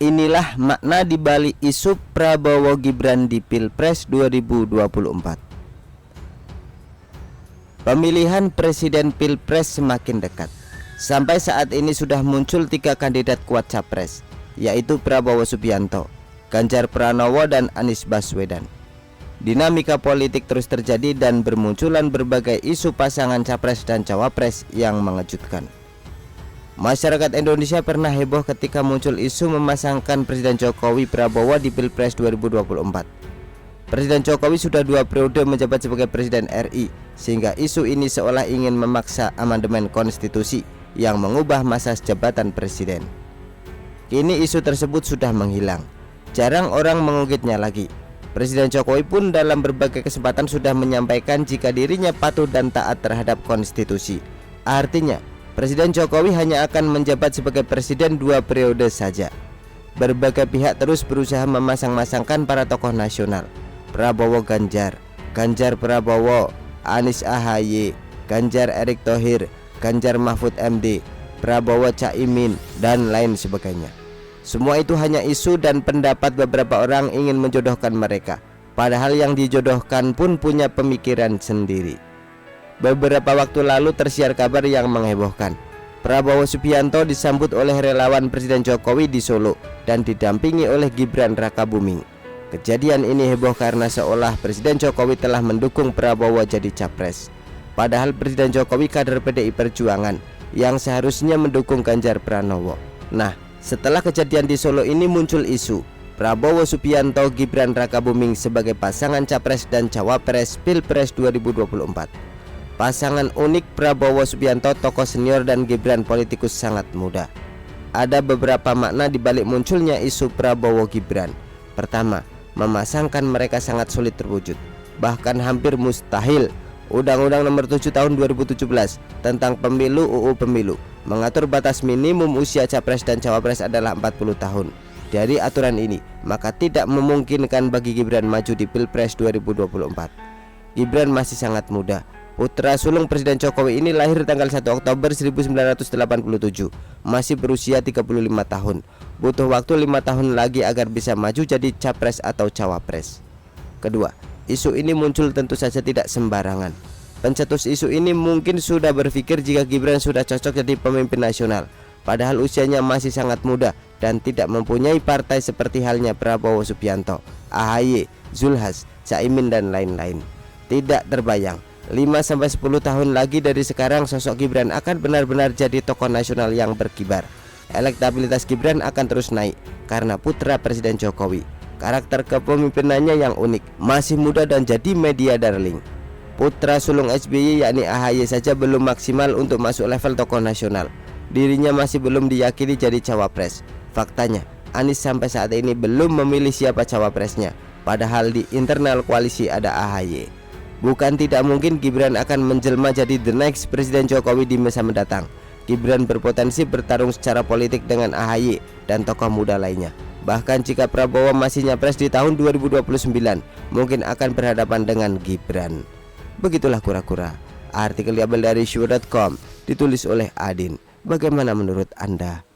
Inilah makna dibalik isu Prabowo Gibran di Pilpres 2024. Pemilihan presiden Pilpres semakin dekat. Sampai saat ini sudah muncul 3 kandidat kuat capres, yaitu Prabowo Subianto, Ganjar Pranowo, dan Anies Baswedan. Dinamika politik terus terjadi dan bermunculan berbagai isu pasangan capres dan cawapres yang mengejutkan. Masyarakat Indonesia pernah heboh ketika muncul isu memasangkan Presiden Jokowi Prabowo di Pilpres 2024. Presiden Jokowi sudah 2 periode menjabat sebagai Presiden RI, sehingga isu ini seolah ingin memaksa amandemen konstitusi yang mengubah masa jabatan presiden. Kini isu tersebut sudah menghilang, jarang orang mengungkitnya lagi. Presiden Jokowi pun dalam berbagai kesempatan sudah menyampaikan jika dirinya patuh dan taat terhadap konstitusi. Artinya, Presiden Jokowi hanya akan menjabat sebagai presiden 2 periode saja. Berbagai pihak terus berusaha memasang-masangkan para tokoh nasional, Prabowo Ganjar, Ganjar Prabowo, Anies AHY, Ganjar Erick Thohir, Ganjar Mahfud MD, Prabowo Caimin, dan lain sebagainya. Semua itu hanya isu dan pendapat beberapa orang ingin menjodohkan mereka, padahal yang dijodohkan pun punya pemikiran sendiri. Beberapa waktu lalu tersiar kabar yang menghebohkan. Prabowo Subianto disambut oleh relawan Presiden Jokowi di Solo dan didampingi oleh Gibran Rakabuming. Kejadian ini heboh karena seolah Presiden Jokowi telah mendukung Prabowo jadi capres. Padahal Presiden Jokowi kader PDI Perjuangan yang seharusnya mendukung Ganjar Pranowo. Nah, setelah kejadian di Solo ini muncul isu Prabowo Subianto Gibran Rakabuming sebagai pasangan capres dan cawapres Pilpres 2024. Pasangan unik Prabowo Subianto tokoh senior dan Gibran politikus sangat muda. Ada beberapa makna dibalik munculnya isu Prabowo Gibran. Pertama, memasangkan mereka sangat sulit terwujud, bahkan hampir mustahil. Undang-Undang Nomor 7 Tahun 2017 tentang Pemilu UU Pemilu mengatur batas minimum usia capres dan cawapres adalah 40 tahun. Dari aturan ini, maka tidak memungkinkan bagi Gibran maju di Pilpres 2024. Gibran masih sangat muda. Putra sulung Presiden Jokowi ini lahir tanggal 1 Oktober 1987, masih berusia 35 tahun. Butuh waktu 5 tahun lagi agar bisa maju jadi capres atau cawapres. Kedua, isu ini muncul tentu saja tidak sembarangan. Pencetus isu ini mungkin sudah berpikir jika Gibran sudah cocok jadi pemimpin nasional, padahal usianya masih sangat muda dan tidak mempunyai partai seperti halnya Prabowo Subianto, AHY, Zulhas, Caimin, dan lain-lain. Tidak terbayang 5-10 tahun lagi dari sekarang sosok Gibran akan benar-benar jadi tokoh nasional yang berkibar. Elektabilitas Gibran akan terus naik karena putra Presiden Jokowi. Karakter kepemimpinannya yang unik, masih muda dan jadi media darling. Putra sulung SBY yakni AHY saja belum maksimal untuk masuk level tokoh nasional. Dirinya masih belum diyakini jadi cawapres. Faktanya, Anies sampai saat ini belum memilih siapa cawapresnya, padahal di internal koalisi ada AHY. Bukan tidak mungkin Gibran akan menjelma jadi the next Presiden Jokowi di masa mendatang. Gibran berpotensi bertarung secara politik dengan AHY dan tokoh muda lainnya. Bahkan jika Prabowo masih nyapres di tahun 2029, mungkin akan berhadapan dengan Gibran. Begitulah kura-kura. Artikel diambil dari syur.com, ditulis oleh Adin. Bagaimana menurut Anda?